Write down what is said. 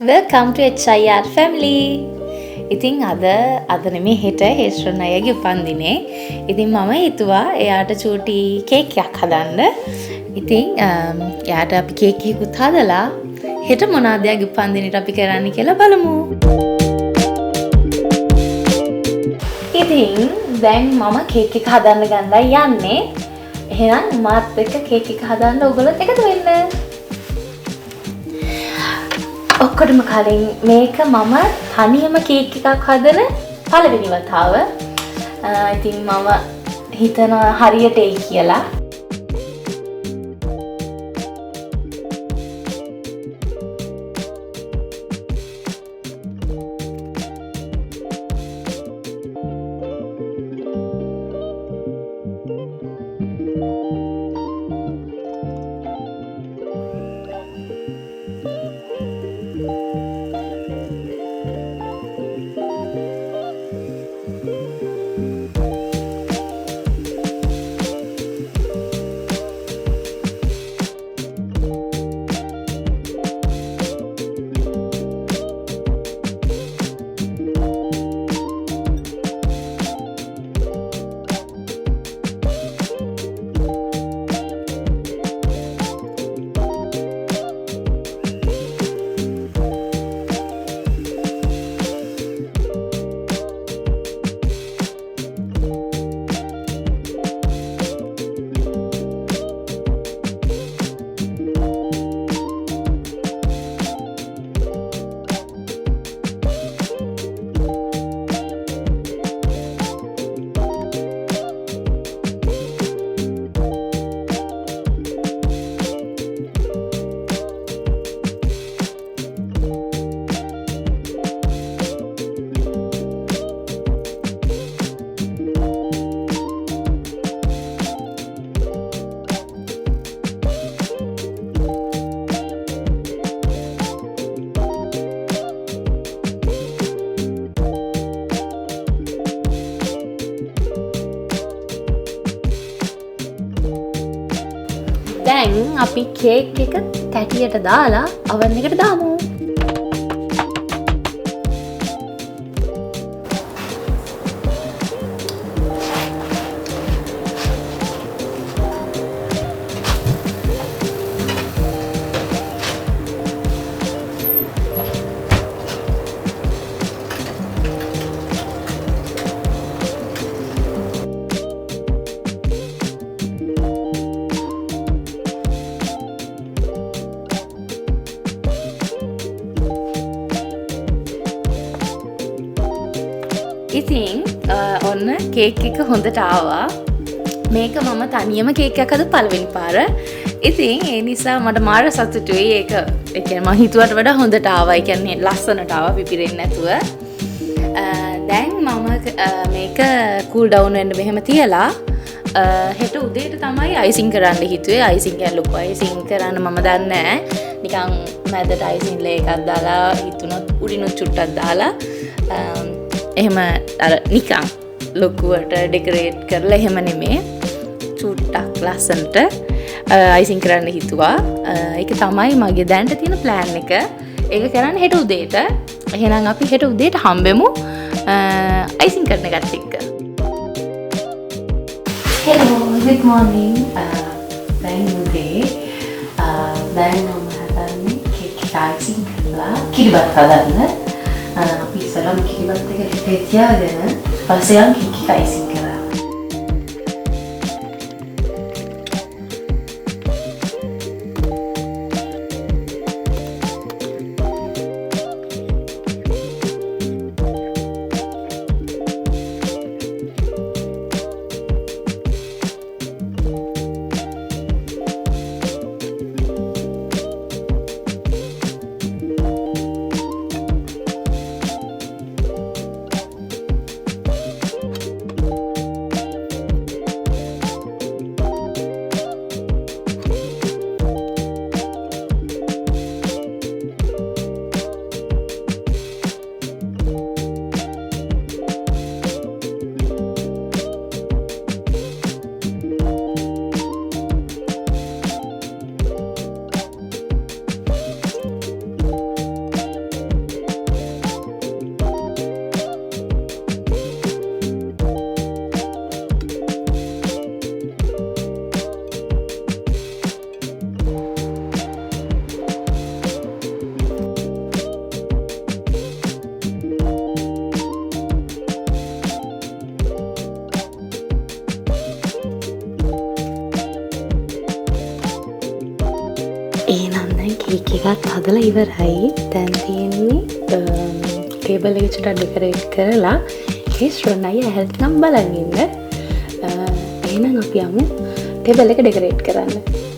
Welcome to HIR family. ඉතින් අද නෙමේ හෙට හේස්ට්‍රන් අයගේ උපන්දිනේ. ඉතින් මම හිතුවා එයාට චූටි කේක් එකක් හදන්න. ඉතින් එයාට අපි කේක් එකකුත් හදලා හෙට මොනවද එයාගේ උපන්දිනේට අපි කරන්න කියලා බලමු. ඉතින් දැන් මම කේක් එක හදන්න ගන්නයි යන්නේ. එහෙනම් මාත් එක්ක කේක් එක හදන්න ඔයගොල්ලොත් එකතු වෙන්න. ඔක්කොටම කලින් මේක මම තනියම කේක් එකක් හදන පළවෙනි වතාව. ඉතින් මම හිතනවා හරියට එයි කියලා. දැන් අපි කේක් එක තැටියට දාලා oven එකට දාමු. ඉතින් ඔන්න කේක් එක හොඳට ආවා. මේක මම තනියම කේක් එකක් හද පළවෙනි පාර. ඉතින් ඒ නිසා මට මාර සතුටුයි. ඒක ඒ කියන්නේ මම හිතුවට වඩා හොඳට ආවා. ඒ කියන්නේ ලස්සනට ආවා පිපිරෙන්නේ නැතුව. දැන් මම මේක කූල් ඩවුන් වෙන්න මෙහෙම තියලා හෙට උදේට තමයි අයිසිං කරන්න හිතුවේ. අයිසිං කියන්නේ ලොකු අයිසිං කරන්න මම දන්නේ නැහැ. නිකන් මැදට අයිසිං ලේ එකක් දාලා හිතුනොත් උඩිනුත් චුට්ටක් දාලා එහෙම අර නිකන් ලොකුවට ඩෙකොරේට් කරලා එහෙම නෙමෙයි චුට්ටක් ලස්සනට අයිසිං කරන්න හිතුවා. ඒක තමයි මගේ දැනට තියෙන ප්ලෑන් එක. ඒක කරන්න හෙට උදේට. එහෙනම් අපි හෙට උදේට හම්බෙමු අයිසිං කරන එකත් එක්ක. Hello, good morning. දැන් උදේ දැන් මම හදන්නේ කේක් එක අයිසිං කරලා කිරිබත් හදන්න. අපි ඉස්සරහම කිරිබත් එක ලිපේ තියාගෙන පස්සේ යන් කේක් එක අයිසිං කරා. එකත් හදලා ඉවරයි. දැන් තියෙන්නේ ටේබල් එක චුට්ටක් ඩෙකරේට් කරලා ඒ ශ්‍රොණයි ඇහෙත් නම් බලන් ඉන්න. එහෙනම් අපි යමු ටේබල් එක ඩෙකරේට් කරන්න.